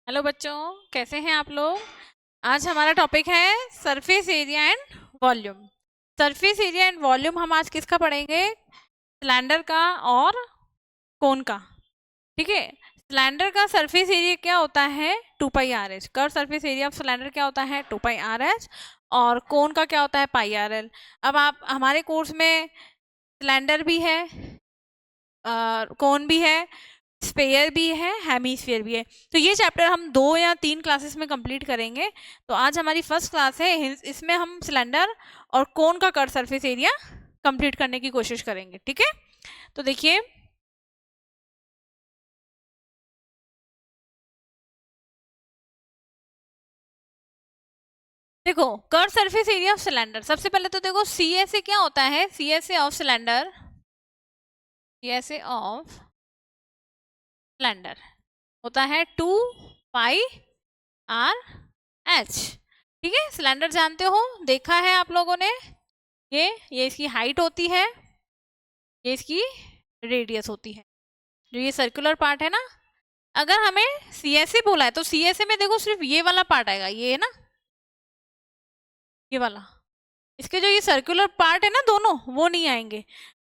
Hello बच्चों, कैसे हैं आप लोग। आज हमारा टॉपिक है surface area and volume. Surface area and volume हम आज किसका पढ़ेंगे? सिलेंडर का और कोन का। ठीक है। सिलेंडर का सरफेस एरिया क्या होता है? 2πRh। Curve surface area of cylinder क्या होता है? 2πRh। और कोन का क्या होता है? πRl। अब आप हमारे कोर्स में सिलेंडर भी है, कोन भी है, स्फेयर भी है, हेमीस्फीयर भी है। तो ये चैप्टर हम 2 या 3 क्लासेस में कंप्लीट करेंगे। तो आज हमारी फर्स्ट क्लास है, इसमें हम सिलेंडर और कोन का कर्व सरफेस एरिया कंप्लीट करने की कोशिश करेंगे। ठीक है, तो देखिए, देखो curve surface area of cylinder. सबसे पहले तो देखो सी एस ए क्या होता है। C S A of cylinder, C S A of cylinder होता है 2πRh। ठीक है, सिलेंडर जानते हो, देखा है आप लोगों ने। ये इसकी हाइट होती है, ये इसकी रेडियस होती है। जो ये सर्कुलर पार्ट है ना, अगर हमें सी एस ए बोला है तो सी एस ए में देखो सिर्फ ये वाला पार्ट आएगा, ये है ना, ये वाला। इसके जो ये सर्कुलर पार्ट है ना दोनों, वो नहीं आएंगे।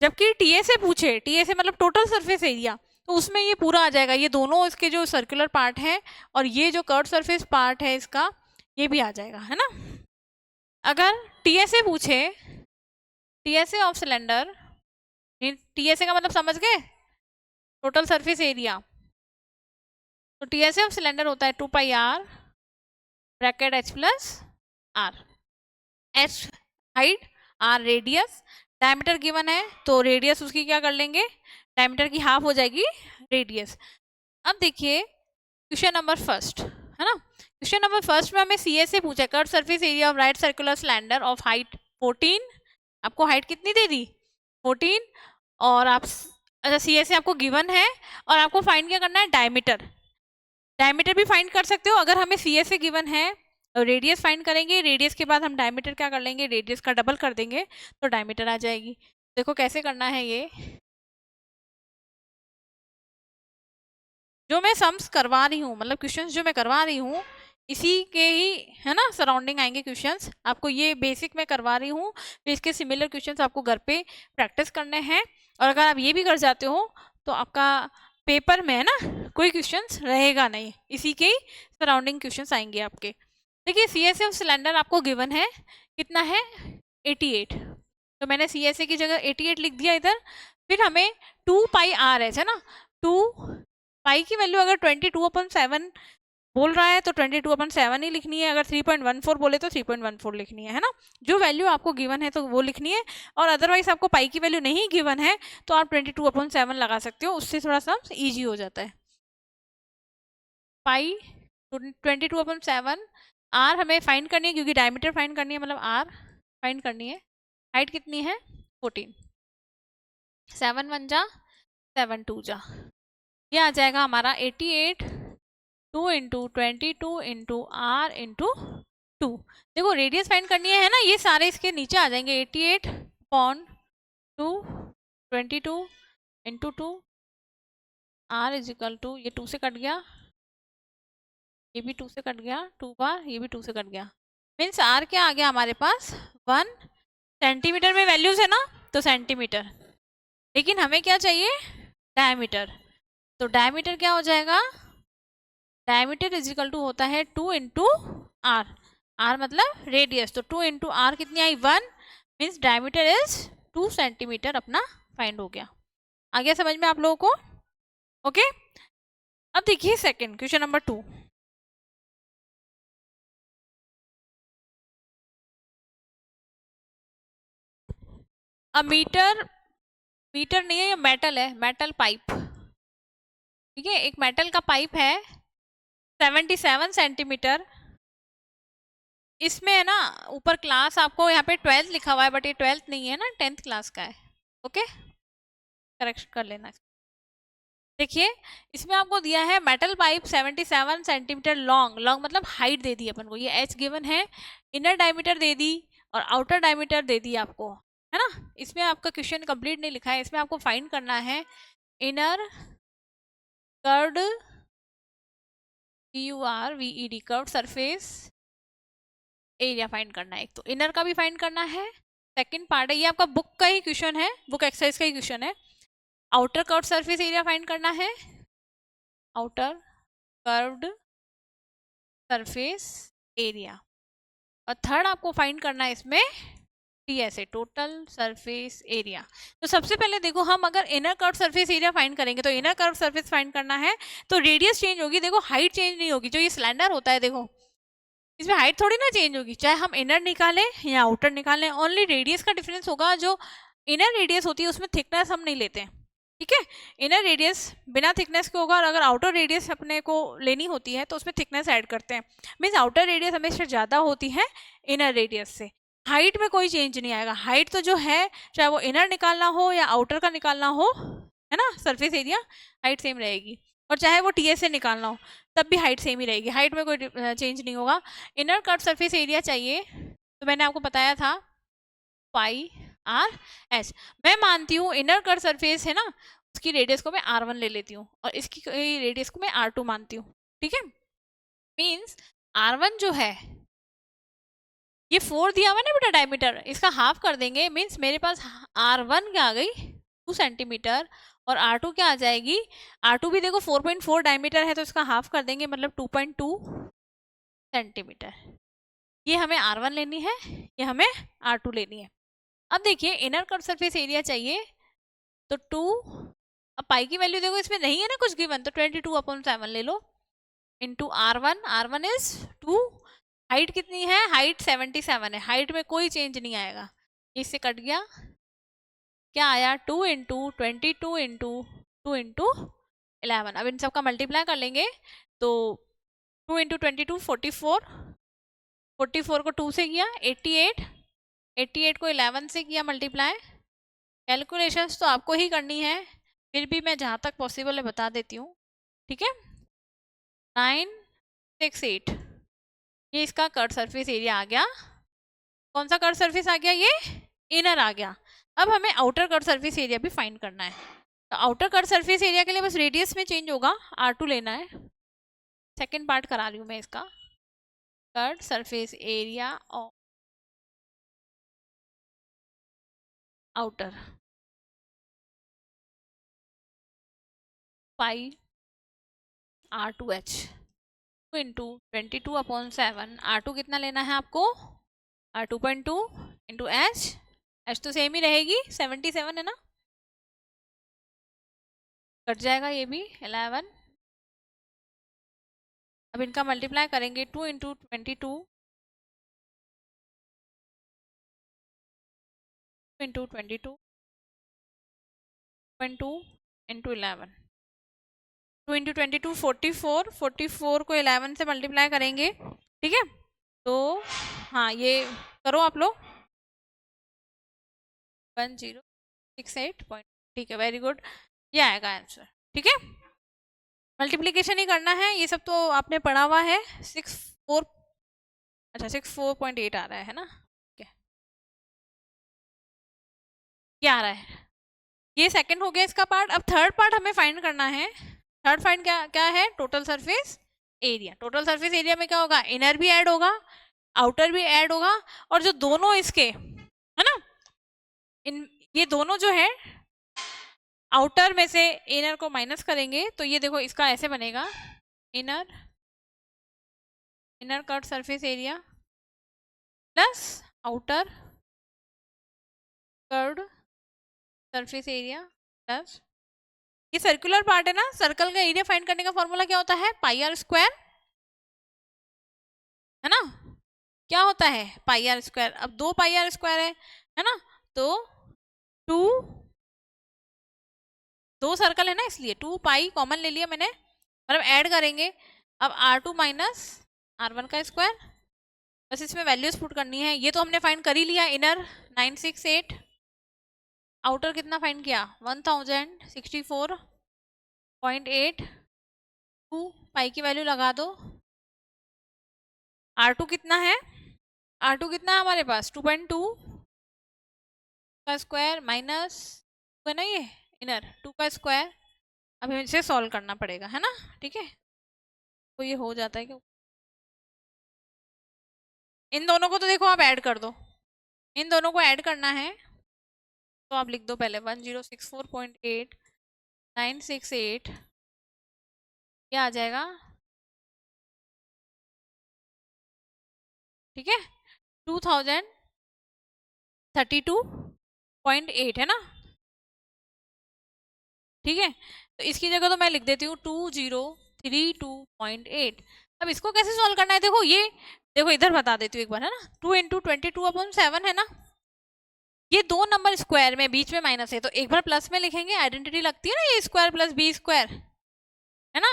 जबकि टीएसए पूछे, टीएसए मतलब टोटल सरफेस एरिया, तो उसमें ये पूरा आ जाएगा। ये दोनों इसके जो सर्कुलर पार्ट है और ये जो कर्व सरफेस पार्ट है इसका, ये भी आ जाएगा, है ना। अगर टीएसए पूछे, टीएसए ऑफ सिलेंडर, टीएसए का मतलब समझ गए, टोटल सरफेस एरिया। तो टीएसए ऑफ सिलेंडर होता है 2πR bracket h plus r। h height, r radius, diameter given है तो रेडियस उसकी क्या कर लेंगे, डायमीटर की हाफ हो जाएगी रेडियस। अब देखिए क्वेश्चन नंबर फर्स्ट, है ना। क्वेश्चन नंबर फर्स्ट में हमें सी एस से पूछा, curve surface area of right circular cylinder of height 14। आपको हाइट कितनी दे दी? 14। और आप, अच्छा, सी एस से आपको गिवन है और आपको फाइंड क्या करना है? डायमीटर। डायमीटर भी फाइंड कर सकते हो। अगर हमें सी एस से गिवन है, रेडियस फाइंड करेंगे, रेडियस के बाद हम डायमीटर क्या कर लेंगे, रेडियस का डबल कर देंगे तो डायमीटर आ जाएगी। देखो कैसे करना है ये, जो मैं सम्स करवा रही हूँ, मतलब क्वेश्चंस जो मैं करवा रही हूँ, इसी के ही, है ना, सराउंडिंग आएंगे क्वेश्चंस। आपको ये बेसिक मैं करवा रही हूँ, फिर इसके सिमिलर क्वेश्चंस आपको घर पे प्रैक्टिस करने हैं। और अगर आप ये भी कर जाते हो तो आपका पेपर में, है ना, कोई क्वेश्चंस रहेगा नहीं, इसी के ही सराउंडिंग क्वेश्चंस आएंगे आपके। देखिए सी एस एफ सिलेंडर आपको गिवन है, कितना है? 88। तो मैंने सी एस ए की जगह 88 लिख दिया इधर। फिर हमें 2πR है ना, 2 पाई की वैल्यू अगर 22/7 बोल रहा है तो 22/7 ही लिखनी है। अगर 3.14 बोले तो 3.14 लिखनी है ना। जो वैल्यू आपको गिवन है तो वो लिखनी है। और अदरवाइज आपको पाई की वैल्यू नहीं गिवन है तो आप 22/7 लगा सकते हो, उससे थोड़ा सा ईजी हो जाता है। पाई 22/7, आर हमें फाइंड करनी है क्योंकि डायमीटर फाइंड करनी है, मतलब आर फाइंड करनी है। हाइट कितनी है? 14। 7 1 जा 7 2 जा, ये आ जाएगा हमारा 88 2 इंटू 22 इंटू आर इंटू 2। देखो रेडियस फाइंड करनी है ना, ये सारे इसके नीचे आ जाएंगे। 88/2 22 into 2 R is equal to, ये 2 से कट गया, ये भी 2 से कट गया, 2 बार, ये भी 2 से कट गया। मीन्स आर क्या आ गया हमारे पास? 1 सेंटीमीटर में वैल्यूज है ना, तो सेंटीमीटर। लेकिन हमें क्या चाहिए? डायमीटर। तो डायमीटर क्या हो जाएगा? डायमीटर इज इक्वल टू होता है 2 इंटू आर। आर मतलब रेडियस, तो 2 इंटू आर कितनी आई? 1। मीन्स डायमीटर इज 2 सेंटीमीटर अपना फाइंड हो गया। आ गया समझ में आप लोगों को? ओके। अब देखिए सेकंड क्वेश्चन नंबर 2। अब मीटर, मीटर नहीं है, ये मेटल है, मेटल पाइप। ठीक है, एक मेटल का पाइप है 77 सेंटीमीटर। इसमें है ना, ऊपर क्लास आपको यहाँ पे 12th लिखा हुआ है, बट ये 12th नहीं है ना, 10th क्लास का है। ओके, करेक्शन कर लेना। देखिए इसमें आपको दिया है metal pipe 77 centimetre long. Long मतलब हाइट दे दी अपन को, ये एच गिवन है। इनर डायमीटर दे दी और आउटर डायमीटर दे दी आपको, है ना। इसमें आपका क्वेश्चन कंप्लीट नहीं लिखा है, इसमें आपको फाइंड करना है inner curved CURVED curve surface area find करना है। एक तो इनर का भी फाइंड करना है। सेकंड पार्ट है, ये आपका बुक का ही क्वेश्चन है, बुक एक्सरसाइज का ही क्वेश्चन है। Outer curve surface area find करना है, आउटर कर्व्ड सरफेस एरिया। और थर्ड आपको फाइंड करना है इसमें TSA, टोटल सरफेस एरिया। तो सबसे पहले देखो, हम अगर inner curve surface area find करेंगे तो इनर कर्व सरफेस फाइंड करना है तो रेडियस चेंज होगी, देखो हाइट चेंज नहीं होगी। जो ये सिलेंडर होता है देखो, इसमें हाइट थोड़ी ना चेंज होगी, चाहे हम इनर निकालें या आउटर निकालें, ओनली रेडियस का डिफरेंस होगा। जो इनर रेडियस होती है उसमें थिकनेस हम नहीं लेते हैं, ठीक है। इनर रेडियस बिना थिकनेस के होगा, और अगर आउटर रेडियस अपने को लेनी होती है तो उसमें थिकनेस ऐड करते हैं। मीन्स आउटर रेडियस हमेशा ज़्यादा होती है इनर रेडियस से। हाइट में कोई चेंज नहीं आएगा, हाइट तो जो है चाहे वो इनर निकालना हो या आउटर का निकालना हो, है ना, सरफेस एरिया हाइट सेम रहेगी। और चाहे वो TSA निकालना हो तब भी हाइट सेम ही रहेगी, हाइट में कोई चेंज नहीं होगा। इनर कर्व सरफेस एरिया चाहिए तो मैंने आपको बताया था πRh। मैं मानती हूँ इनर कर्व सरफेस है ना, उसकी रेडियस को मैं R1 ले लेती हूँ और इसकी रेडियस को मैं R2 मानती हूँ, ठीक है। मीन्स R1 जो है ये 4 दिया हुआ ना बेटा डायमीटर, इसका हाफ कर देंगे, मीन्स मेरे पास R1 क्या आ गई 2 सेंटीमीटर, और R2 क्या आ जाएगी, R2 भी देखो 4.4 डायमीटर है तो इसका हाफ कर देंगे, मतलब 2.2 सेंटीमीटर। ये हमें R1 लेनी है, ये हमें R2 लेनी है। अब देखिए इनर कर्व सरफेस एरिया चाहिए तो 2, अब पाई की वैल्यू देखो इसमें नहीं है ना कुछ गिवन, तो 22/7 ले लो into R1, R1 is 2, height कितनी है, हाइट 77 है, हाइट में कोई चेंज नहीं आएगा, इससे कट गया, क्या आया 2 इंटू 22 इंटू 2 इंटू 11। अब इन सब का मल्टीप्लाई कर लेंगे तो 2 इंटू 22 44, 44 को 2 से किया 88, 88 को 11 से किया मल्टीप्लाई। कैलकुलेशंस तो आपको ही करनी है, फिर भी मैं जहाँ तक पॉसिबल है बता देती हूँ, ठीक है। 968 ये इसका कर्व सरफेस एरिया आ गया। कौन सा कर्व सरफेस आ गया, ये इनर आ गया। अब हमें आउटर कर्व सरफेस एरिया भी फाइंड करना है। तो आउटर कर्व सरफेस एरिया के लिए बस रेडियस में चेंज होगा, R2 लेना है। सेकेंड पार्ट करा रही हूँ मैं इसका, curve surface area of outer pi R2H 2 into 22/7। R2 कितना लेना है आपको, R2.2 इंटू H तो सेम ही रहेगी 77 है ना, कट जाएगा ये भी 11। अब इनका मल्टीप्लाई करेंगे 2 इंटू 22 इंटू 22 इंटू 11, 2 इंटू 22 44, 44 को 11 से मल्टीप्लाई करेंगे, ठीक है। तो हाँ ये करो आप लोग, 1068 पॉइंट, ठीक है, वेरी गुड, ये आएगा आंसर, ठीक है। मल्टीप्लीकेशन ही करना है, ये सब तो आपने पढ़ा हुआ है। 64, अच्छा 64.8 आ रहा है ना, ठीक है, क्या आ रहा है, ये सेकंड हो गया इसका पार्ट। अब थर्ड पार्ट हमें फाइंड करना है। थर्ड फाइंड क्या क्या है, total surface area. Total surface area में क्या होगा, इनर भी ऐड होगा, आउटर भी ऐड होगा, और जो दोनों इसके है ना, इन ये दोनों जो है आउटर में से इनर को माइनस करेंगे तो ये देखो इसका ऐसे बनेगा, inner inner curve surface area plus outer curved surface area plus, ये सर्कुलर पार्ट है ना, सर्कल का एरिया फाइंड करने का फॉर्मूला क्या होता है, πr², है ना, क्या होता है πr²। अब 2 πr² है ना, तो 2, 2 सर्कल है ना इसलिए 2 पाई कॉमन ले लिया मैंने, मतलब ऐड करेंगे। अब R2 माइनस R1 का स्क्वायर, बस इसमें वैल्यूज पुट करनी है। ये तो हमने फाइंड कर ही लिया, इनर 968, आउटर कितना फाइंड किया 1064.8, 2 पाई की वैल्यू लगा दो। R2 कितना है, R2 कितना है हमारे पास 2.2 का स्क्वायर माइनस है ना, ये इनर 2 का स्क्वायर। अब इसे सॉल्व करना पड़ेगा, है ना, ठीक है। तो ये हो जाता है क्यों? इन दोनों को तो देखो आप ऐड कर दो, इन दोनों को ऐड करना है तो आप लिख दो पहले 1064.8968, ये आ जाएगा, ठीक है, 2032.8 है ना, ठीक है। तो इसकी जगह तो मैं लिख देती हूँ 2032.8। अब इसको कैसे सॉल्व करना है, देखो ये, देखो इधर बता देती हूँ एक बार, है ना, 2 × 22/7 है ना, ये दो नंबर स्क्वायर में बीच में माइनस है तो एक बार प्लस में लिखेंगे, आइडेंटिटी लगती है ना, A square plus B square, है ना,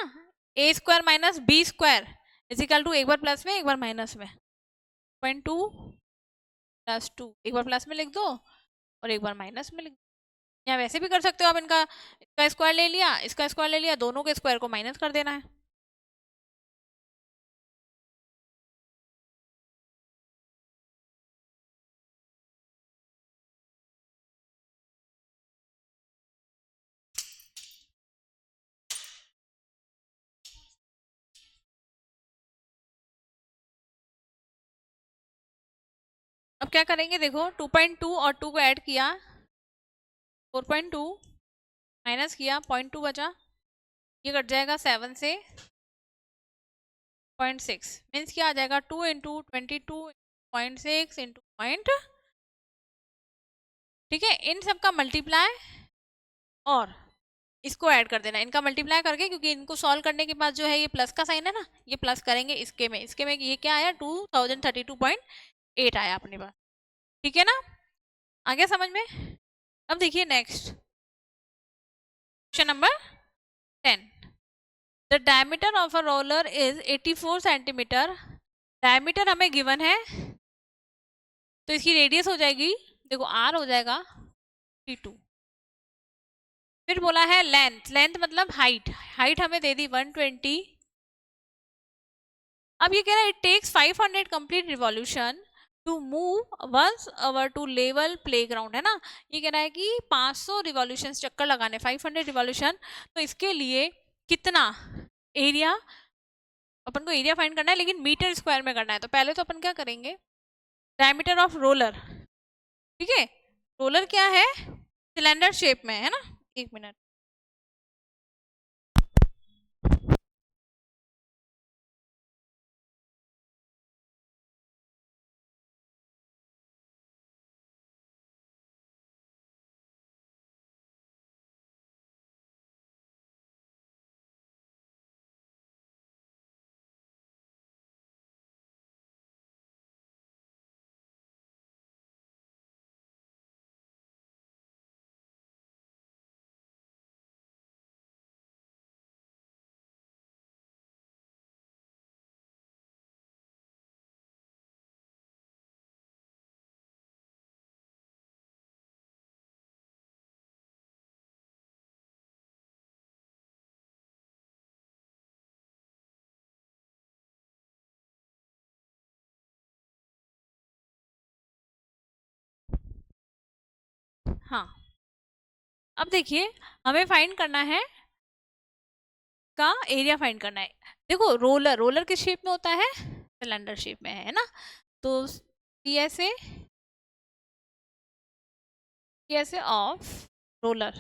A square minus B square equal to एक बार प्लस में एक बार माइनस में, 0.2 + 2, एक बार प्लस में लिख दो और एक बार माइनस में लिख दो, या वैसे भी कर सकते हो आप, इनका इसका स्क्वायर ले लिया, इसका स्क्वायर ले लिया, दोनों के स्क्वायर को माइनस कर देना है। अब क्या करेंगे, देखो 2.2 और 2 को ऐड किया, 4.2 माइनस किया, 0.2 बचा, ये कट जाएगा 7 से, 0.6 मीन्स क्या आ जाएगा, 2 × 22 × 0.6 × ठीक है, इन सब का मल्टीप्लाई और इसको ऐड कर देना, इनका मल्टीप्लाई करके, क्योंकि इनको सॉल्व करने के बाद जो है ये प्लस का साइन है ना, ये प्लस करेंगे इसके में ये क्या आया, 2032.8 आया अपने पास, ठीक है ना, आ गया समझ में। अब देखिए next question number 10, the diameter of a roller is 84 centimetre, diameter हमें गिवन है तो इसकी रेडियस हो जाएगी, देखो आर हो जाएगा 32, फिर बोला है लेंथ, लेंथ मतलब हाइट, हाइट हमें दे दी 120, अब ये कह रहा है it takes 500 complete revolution to move once over to level playground, है ना, ये कह रहा है कि 500 रिवॉल्यूशन चक्कर लगाने, 500 रिवॉल्यूशन, तो इसके लिए कितना एरिया, अपन को एरिया फाइंड करना है लेकिन मीटर स्क्वायर में करना है, तो पहले तो अपन क्या करेंगे, डायमीटर ऑफ रोलर, ठीक है, रोलर क्या है, सिलेंडर शेप में है ना, एक मिनट, हाँ, अब देखिए हमें फाइंड करना है का एरिया फाइंड करना है, देखो रोलर, रोलर किस शेप में होता है, सिलेंडर शेप में है ना, तो पीएसए, पीएसए ऑफ रोलर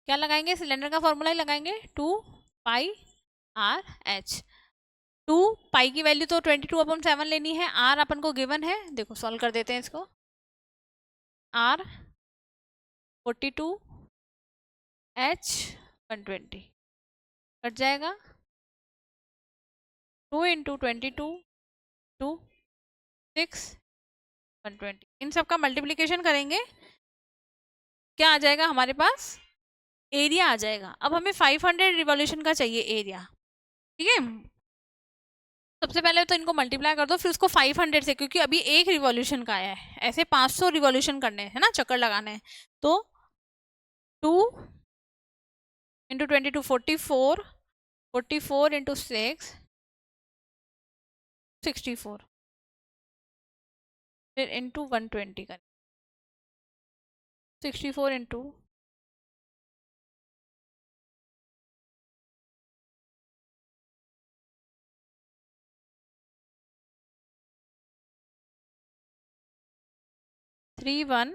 क्या लगाएंगे, सिलेंडर का फॉर्मूला ही लगाएंगे, 2πr/h, 2 पाई की वैल्यू तो 22/7 लेनी है, आर अपन को गिवन है, देखो सॉल्व कर देते हैं इसको, आर 42, एच 120, कट जाएगा, 2 × 22 2 6 120, इन सब का मल्टीप्लीकेशन करेंगे, क्या आ जाएगा हमारे पास, एरिया आ जाएगा। अब हमें 500 रिवॉल्यूशन का चाहिए एरिया, ठीक है, सबसे पहले तो इनको मल्टीप्लाई कर दो, फिर उसको 500 से, क्योंकि अभी एक रिवॉल्यूशन का आया है, ऐसे 500 रिवॉल्यूशन करने हैं ना, चक्कर लगाने हैं, तो 2 × 22 44, 44 × 6 64, फिर इंटू 120 करें, 64 इंटू 31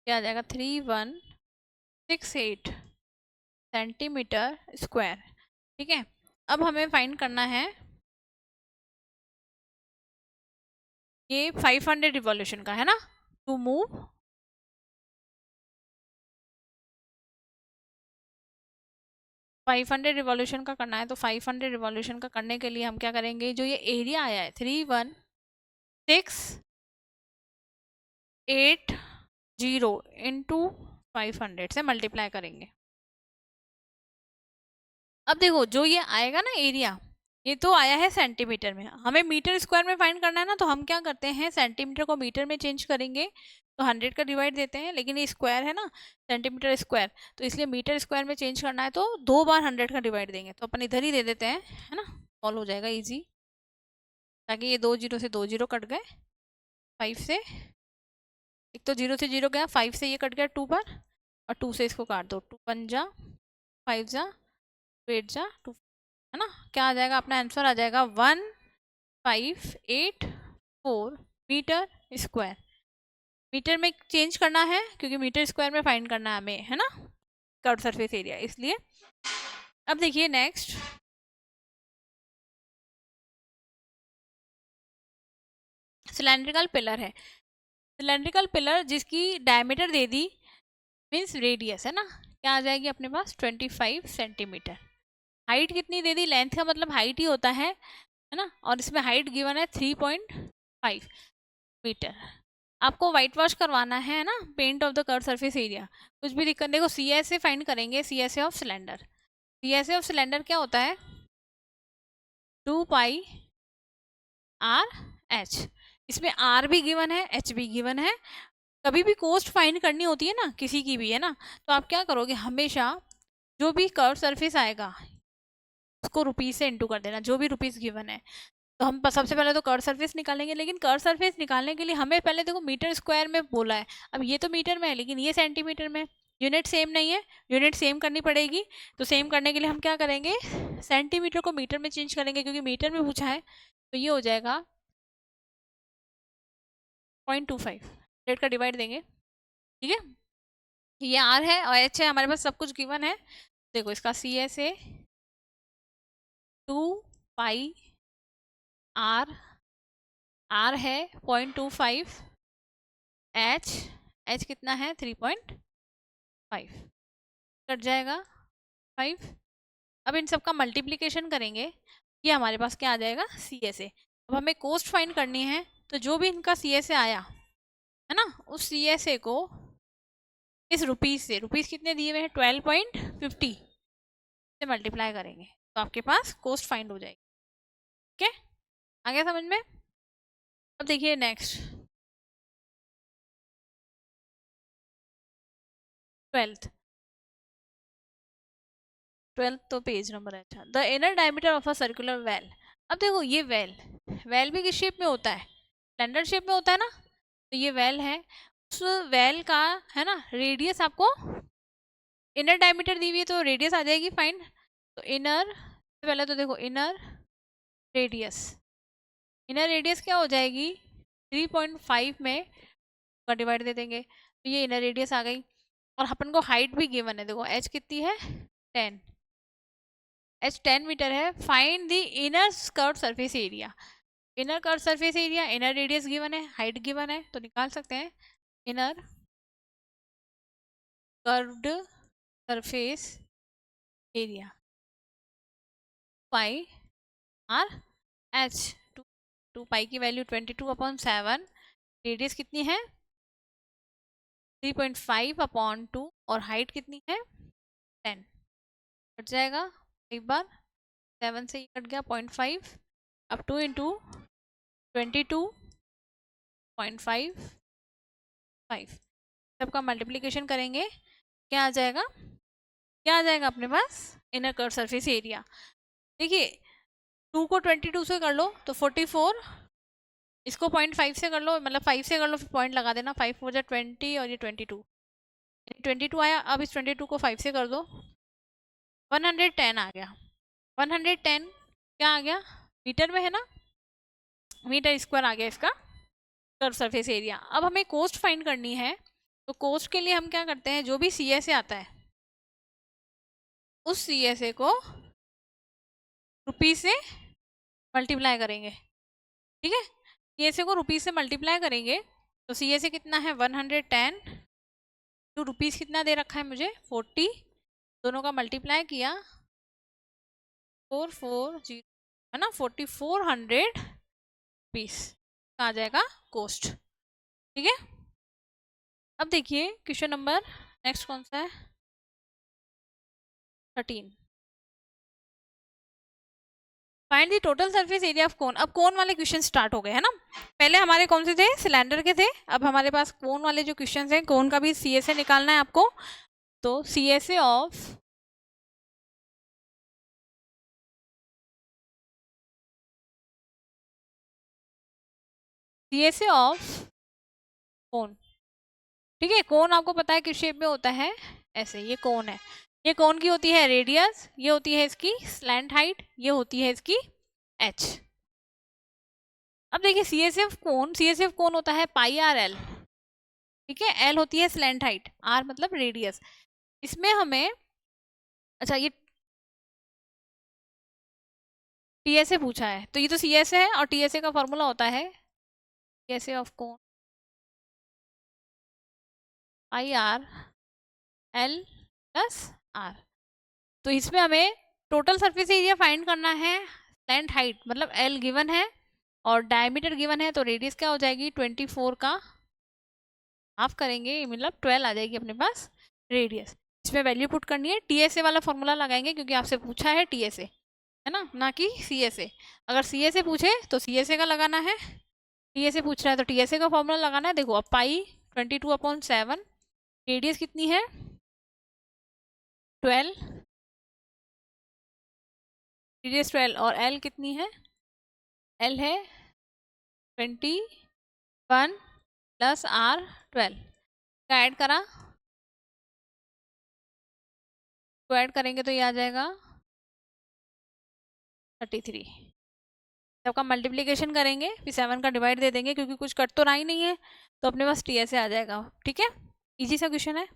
क्या आ जाएगा 3168 सेंटीमीटर स्क्वायर। ठीक है, अब हमें फाइंड करना है ये 500 रिवॉल्यूशन का है ना, टू मूव 500 रिवॉल्यूशन का करना है। तो 500 रिवॉल्यूशन का करने के लिए हम क्या करेंगे, जो ये एरिया आया है 3168 इंटू 500 से मल्टीप्लाई करेंगे। अब देखो जो ये आएगा ना एरिया, ये तो आया है सेंटीमीटर में, हमें मीटर स्क्वायर में फाइंड करना है ना, तो हम क्या करते हैं सेंटीमीटर को मीटर में चेंज करेंगे, तो 100 का डिवाइड देते हैं, लेकिन ये स्क्वायर है ना सेंटीमीटर स्क्वायर, तो इसलिए मीटर स्क्वायर में चेंज करना है तो 2 बार 100 का डिवाइड देंगे, तो अपन इधर ही दे देते हैं, है ना, सॉल्व हो जाएगा इजी, ताकि ये 2 जीरो से 2 जीरो कट गए, 5 से एक तो 0 से 0 गया, 5 से ये कट गया 2 बार, और 2 से इसको काट दो, 2 1 जा 5 जा 2 8 जा 2, है ना, क्या आ जाएगा अपना आंसर आ जाएगा 1584 मीटर स्क्वायर। मीटर में चेंज करना है क्योंकि मीटर स्क्वायर में फाइंड करना है हमें, है ना, कर्व सरफेस एरिया, इसलिए। अब देखिए नेक्स्ट, सिलेंड्रिकल पिलर है, सिलेंड्रिकल पिलर जिसकी डायमीटर दे दी मीन्स रेडियस, है ना, क्या आ जाएगी अपने पास 25 सेंटीमीटर। हाइट कितनी दे दी, लेंथ का मतलब हाइट ही होता है ना, और इसमें हाइट गिवन है 3.5 मीटर। आपको वाइट वॉश करवाना है ना, paint of the curve surface area, कुछ भी दिक्कत, देखो सी एस ए फाइंड करेंगे, C S A of cylinder, C S A of cylinder क्या होता है 2 पाई आर एच, इसमें आर भी गिवन है एच भी गिवन है। कभी भी कोस्ट फाइंड करनी होती है ना किसी की भी, है ना, तो आप क्या करोगे, हमेशा जो भी कर्व सरफेस आएगा उसको रुपीज से इंटू कर देना, जो भी रुपीज गिवन है। तो हम सबसे पहले तो कर्व सरफेस निकालेंगे, लेकिन कर्व सरफेस निकालने के लिए हमें पहले देखो मीटर स्क्वायर में बोला है, अब ये तो मीटर में है लेकिन ये सेंटीमीटर में, यूनिट सेम नहीं है, यूनिट सेम करनी पड़ेगी। तो सेम करने के लिए हम क्या करेंगे, सेंटीमीटर को मीटर में चेंज करेंगे, क्योंकि मीटर में पूछा है, तो ये हो जाएगा 0.25, रेट का डिवाइड देंगे, ठीक है, ये आर है और एच है, हमारे पास सब कुछ गिवन है। देखो इसका C S A 2 pi R, R है 0.25, एच, एच कितना है 3.5, कट जाएगा 5। अब इन सब का मल्टीप्लिकेशन करेंगे, ये हमारे पास क्या आ जाएगा सी एस ए। अब हमें कोस्ट फाइंड करनी है, तो जो भी इनका सी एस ए आया है ना, उस सी एस ए को इस रुपीज से, रुपीज कितने दिए हुए हैं 12.50 से मल्टीप्लाई करेंगे, तो आपके पास कोस्ट फाइंड हो जाएगी। ठीक है, आ गया समझ में। अब देखिए नेक्स्ट 12th तो पेज नंबर है, अच्छा, the inner diameter of a circular well. अब देखो ये वेल, वेल भी किस शेप में होता है, सिलेंडर शेप में होता है ना, तो ये वेल है, उस वेल का है ना रेडियस आपको, इनर डायमीटर दी हुई है तो रेडियस आ जाएगी फाइंड, तो इनर, पहले तो देखो इनर रेडियस, इनर रेडियस क्या हो जाएगी 3.5 में का डिवाइड दे देंगे, तो ये इनर रेडियस आ गई। और अपन को हाइट भी गिवन है, देखो एच कितनी है 10, एच 10 मीटर है, find the inner curve surface area, inner curve surface area, inner radius given है, हाइट गिवन है, तो निकाल सकते हैं inner curved surface area pi R H, 2 पाई की वैल्यू 22/7, रेडियस कितनी है 3.5/2, और हाइट कितनी है 10, कट जाएगा एक बार, 7 से ये कट गया 0.5, अब 2 इंटू 22.55, सबका मल्टीप्लिकेशन करेंगे, क्या आ जाएगा, क्या आ जाएगा अपने पास इनर कर्व सरफेस एरिया। देखिए 2 को 22 से कर लो तो 44, इसको 0.5 से कर लो, मतलब 5 से कर लो, फिर पॉइंट लगा देना, 5 4 जा 20 और ये 22 आया। अब इस 22 को 5 से कर दो, 110 आ गया, 110 क्या आ गया मीटर में है ना, मीटर स्क्वायर आ गया इसका, कर्व सरफेस एरिया। अब हमें कोस्ट फाइंड करनी है, तो कोस्ट के लिए हम क्या करते हैं, जो भी सी एस ए आता है उस सी एस ए को रुपीज से मल्टीप्लाई करेंगे। ठीक है, सी एस ए को रुपीज से मल्टीप्लाई करेंगे, तो सी एस ए कितना है 110, तो रुपीज कितना दे रखा है मुझे 40, दोनों का मल्टीप्लाई किया 440 है ना, 4400 रुपीज आ जाएगा कोस्ट। ठीक है, अब देखिए क्वेश्चन नंबर नेक्स्ट कौन सा है, 13। Find the total surface area of कोन। अब कोन वाले क्वेश्चन स्टार्ट हो गए है ना, पहले हमारे कौन से थे, सिलेंडर के थे, अब हमारे पास कोन वाले जो क्वेश्चन हैं, कोन का भी सी एस ए निकालना है आपको। तो सी एस ए ऑफ कोन। ठीक है, कोन आपको पता है किस शेप में होता है, ऐसे, ये कोन है, ये कोन की होती है रेडियस, ये होती है इसकी स्लैंट हाइट, ये होती है इसकी एच। अब देखिए सी एस एफ कोन होता है पाई आर एल। ठीक है, एल होती है स्लैंट हाइट, आर मतलब रेडियस। इसमें हमें, अच्छा ये टी एस ए पूछा है, तो ये तो सी एस ए है, और टी एस ए का फॉर्मूला होता है T S A of cone pi R L plus R. तो इसमें हमें टोटल सरफेस एरिया फाइंड करना है, स्लैंट हाइट मतलब एल गिवन है और डायमीटर गिवन है, तो रेडियस क्या हो जाएगी 24 का हाफ करेंगे, मतलब 12 आ जाएगी अपने पास रेडियस। इसमें वैल्यू पुट करनी है, टी एस ए वाला फॉर्मूला लगाएंगे क्योंकि आपसे पूछा है टी एस ए है ना कि सी एस ए। अगर सी एस ए पूछे तो सी एस ए का लगाना है, टी एस ए पूछ रहा है तो टी एस ए का फॉर्मूला लगाना है। देखो अब पाई 22/7, रेडियस कितनी है 12, रेडियस 12, और एल कितनी है, एल है 21 प्लस आर 12 का ऐड करा, तो ऐड करेंगे तो ये आ जाएगा 33। सबका मल्टीप्लिकेशन करेंगे, फिर 7 का डिवाइड दे देंगे क्योंकि कुछ कट तो रहा ही नहीं है, तो अपने पास टी एस ए आ जाएगा। ठीक है, इजी सा क्वेश्चन है।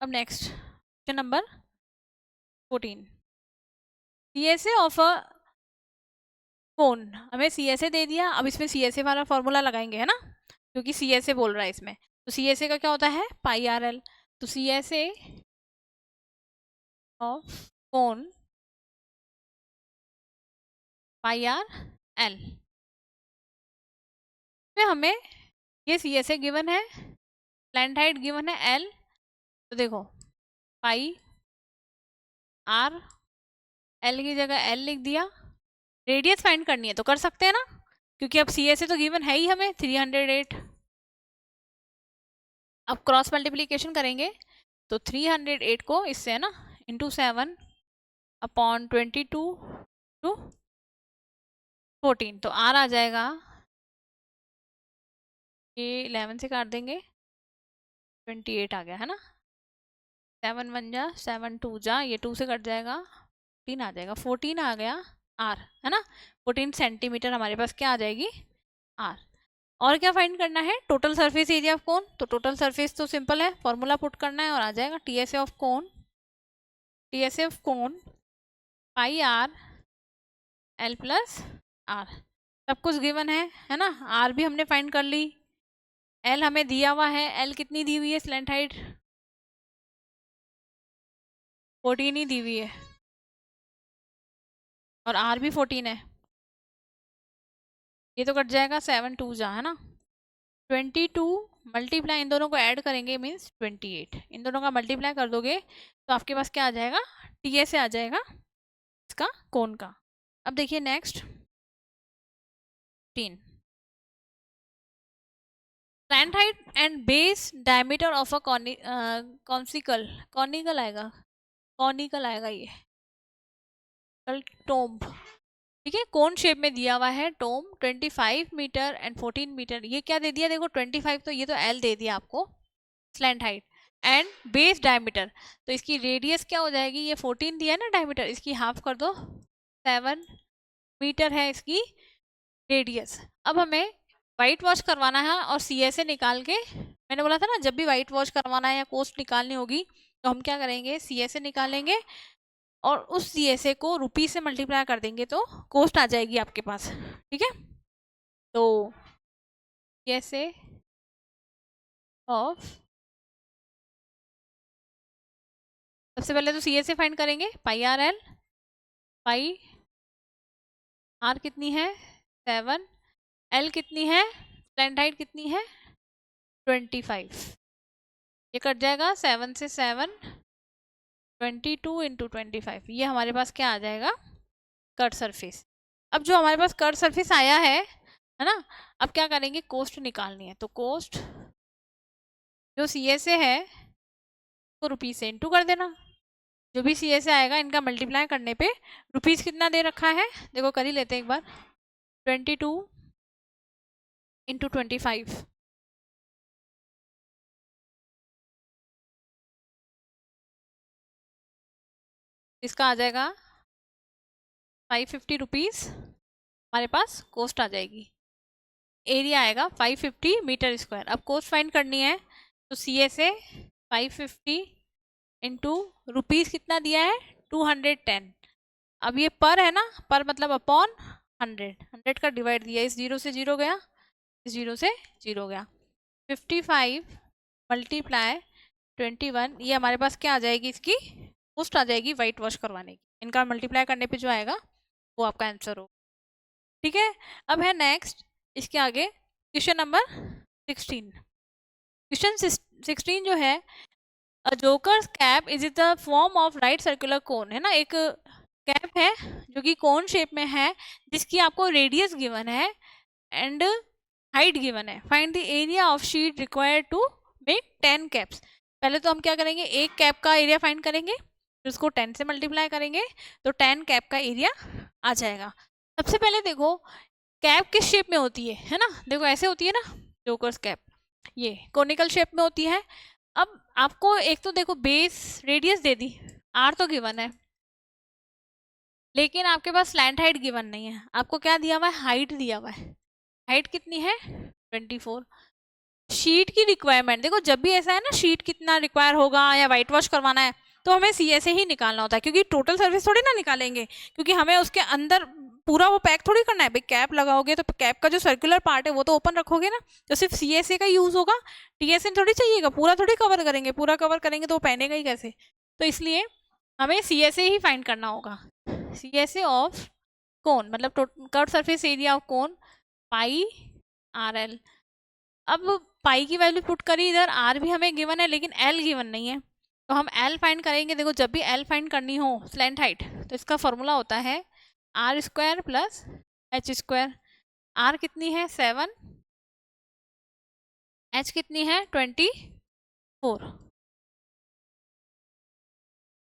अब next question number 14, C S A of a cone. हमें सी एस ए दे दिया, अब इसमें सी एस ए वाला फॉर्मूला लगाएंगे है ना, क्योंकि सी एस ए बोल रहा है इसमें, तो सी एस ए का क्या होता है पाई आर एल। तो C S A of cone pi R L में हमें ये सी एस ए गिवन है, स्लैंट हाइट गिवन है एल, तो देखो पाई आर एल की जगह एल लिख दिया, रेडियस फाइंड करनी है तो कर सकते हैं ना, क्योंकि अब सी एस ए तो गिवन है ही हमें 308। अब क्रॉस मल्टीप्लीकेशन करेंगे तो 308 को इससे है ना इंटू 7/22 टू 14, तो आर आ जाएगा, ये 11 से काट देंगे 28 आ गया है ना, 7 1 जा 7 2 जा, ये 2 से कट जाएगा 14 आ जाएगा, 14 आ गया आर है ना, 14 सेंटीमीटर हमारे पास क्या आ जाएगी आर। और क्या फाइंड करना है, total surface area of cone. तो टोटल सरफेस तो सिंपल है, फॉर्मूला पुट करना है और आ जाएगा T S A of cone, T S A of cone pi R L plus R. सब कुछ गिवन है ना, आर भी हमने फाइंड कर ली, एल हमें दिया हुआ है, एल कितनी दी हुई है स्लैंट हाइट 14 ही दी हुई है, और आर भी 14 है, ये तो कट जाएगा 7 2 जा है ना, 22 मल्टीप्लाई इन दोनों को ऐड करेंगे मीन्स 28, इन दोनों का मल्टीप्लाई कर दोगे तो आपके पास क्या आ जाएगा टी एस ए आ जाएगा इसका कोन का। अब देखिए next 3, slant height and base diameter of a conical आएगा ये टोम्ब। ठीक है, कोन शेप में दिया हुआ है टोम 25 मीटर एंड 14 मीटर, ये क्या दे दिया देखो 25, तो ये तो एल दे दिया आपको slant height, and base diameter, तो इसकी रेडियस क्या हो जाएगी, ये 14 दिया है ना डायमीटर, इसकी हाफ कर दो 7 मीटर है इसकी रेडियस। अब हमें वाइट वॉश करवाना है और CSA निकाल के, मैंने बोला था ना जब भी वाइट वॉश करवाना है या कॉस्ट निकालनी होगी तो हम क्या करेंगे, CSA निकालेंगे और उस CSA को रुपी से मल्टीप्लाई कर देंगे तो कॉस्ट आ जाएगी आपके पास। ठीक है, तो CSA ऑफ, सबसे पहले तो CSA फाइंड करेंगे, पाई आर एल, पाई आर कितनी है 7, एल कितनी है, स्लैंट हाइट कितनी है 25, ये कट जाएगा 7 से 7, 22 इंटू 25, ये हमारे पास क्या आ जाएगा, कट सरफेस। अब जो हमारे पास कट सरफेस आया है ना, अब क्या करेंगे, कोस्ट निकालनी है, तो कोस्ट जो CSA है तो रुपीज से इंटू कर देना, जो भी CSA आएगा इनका मल्टीप्लाई करने पे रुपीज कितना दे रखा है, देखो कर ही लेते हैं एक बार, 22 इंटू 25, इसका आ जाएगा 550 रुपीज़, हमारे पास कोस्ट आ जाएगी। एरिया आएगा 550 मीटर स्क्वायर। अब कोस्ट फाइंड करनी है तो CSA 550 इंटू रुपीज़ कितना दिया है 210, अब ये पर है ना, पर मतलब अपॉन 100, 100 का डिवाइड दिया, इस 0 से 0 गया, इस 0 से 0 गया, 55 मल्टीप्लाई 21, ये हमारे पास क्या आ जाएगी, इसकी कॉस्ट आ जाएगी वाइट वॉश करवाने की, इनका मल्टीप्लाई करने पे जो आएगा वो आपका आंसर हो। ठीक है, अब है नेक्स्ट इसके आगे क्वेश्चन नंबर 16। क्वेश्चन 16 जो है, a joker's cap is the form of right circular cone, है ना, एक कैप है जो कि कोन शेप में है जिसकी आपको रेडियस गिवन है एंड हाइट गिवन है, find the area of sheet required to make 10 caps. पहले तो हम क्या करेंगे, एक कैप का एरिया फाइंड करेंगे, फिर उसको 10 से मल्टीप्लाई करेंगे तो 10 कैप का एरिया आ जाएगा। सबसे पहले देखो कैप किस शेप में होती है ना, देखो ऐसे होती है ना जोकर्स कैप, ये कोनिकल शेप में होती है। अब आपको एक तो देखो बेस रेडियस दे दी, आर तो गिवन है, लेकिन आपके पास स्लैंट हाइट गिवन नहीं है, आपको क्या दिया हुआ है, हाइट दिया हुआ है, हाइट कितनी है 24। शीट की रिक्वायरमेंट देखो, जब भी ऐसा है ना शीट कितना रिक्वायर होगा या वाइट वॉश करवाना है तो हमें CSA ही निकालना होता है, क्योंकि टोटल सर्विस थोड़ी ना निकालेंगे, क्योंकि हमें उसके अंदर पूरा वो पैक थोड़ी करना है भाई, कैप लगाओगे तो कैप का जो सर्कुलर पार्ट है वो तो ओपन रखोगे ना, तो सिर्फ CSA का यूज होगा, TSA थोड़ी चाहिएगा, पूरा थोड़ी कवर करेंगे, पूरा कवर करेंगे तो वो पहनेगा ही कैसे, तो इसलिए हमें CSA ही फाइंड करना होगा। CSA ऑफ कोन मतलब curve surface area of cone pi RL। अब पाई की वैल्यू पुट करी इधर, आर भी हमें गिवन है लेकिन एल गिवन नहीं है, तो हम एल फाइंड करेंगे। देखो जब भी एल फाइंड करनी हो स्लैंट हाइट तो इसका फॉर्मूला होता है R square plus H square. R कितनी है 7, एच कितनी है 24,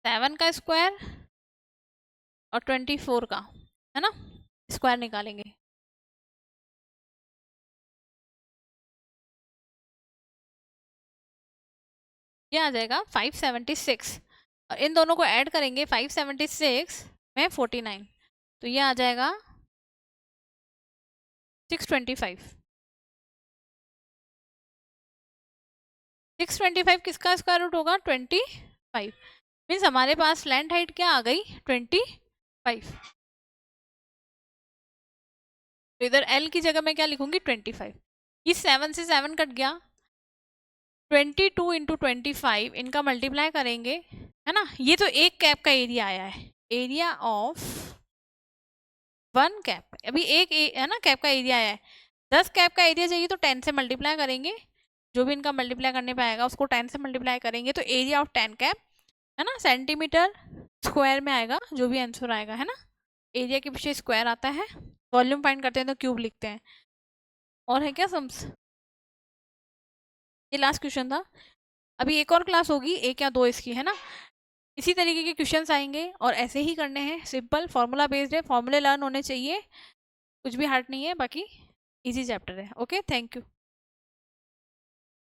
7 का स्क्वायर और 24 का, है ना, स्क्वायर निकालेंगे। ये आ जाएगा 576 और इन दोनों को ऐड करेंगे 576 में 49, तो ये आ जाएगा 625। 625 किसका स्क्वायर रूट होगा 25, मीन्स हमारे पास स्लैंट हाइट क्या आ गई 25, तो इधर एल की जगह मैं क्या लिखूंगी 25, ये 7 से 7 कट गया, 22 इंटू 25 इनका मल्टीप्लाई करेंगे, है ना, ये तो एक कैप का एरिया आया है, एरिया ऑफ 1 कैप, अभी एक है ना कैप का एरिया आया है, 10 कैप का एरिया चाहिए तो 10 से मल्टीप्लाई करेंगे, जो भी इनका मल्टीप्लाई करने पे आएगा उसको 10 से मल्टीप्लाई करेंगे तो एरिया ऑफ 10 कैप, है ना, सेंटीमीटर स्क्वायर में आएगा जो भी आंसर आएगा, है ना, एरिया के पीछे स्क्वायर आता है, वॉल्यूम फाइंड करते हैं तो क्यूब लिखते हैं। और है क्या सम्स, ये लास्ट क्वेश्चन था, अभी एक और क्लास होगी 1 या 2 इसकी, है ना, इसी तरीके के क्वेश्चंस आएंगे और ऐसे ही करने हैं, सिंपल फॉर्मूला बेस्ड है, फॉर्मूले लर्न होने चाहिए, कुछ भी हार्ड नहीं है, बाकी इजी चैप्टर है। Okay, thank you.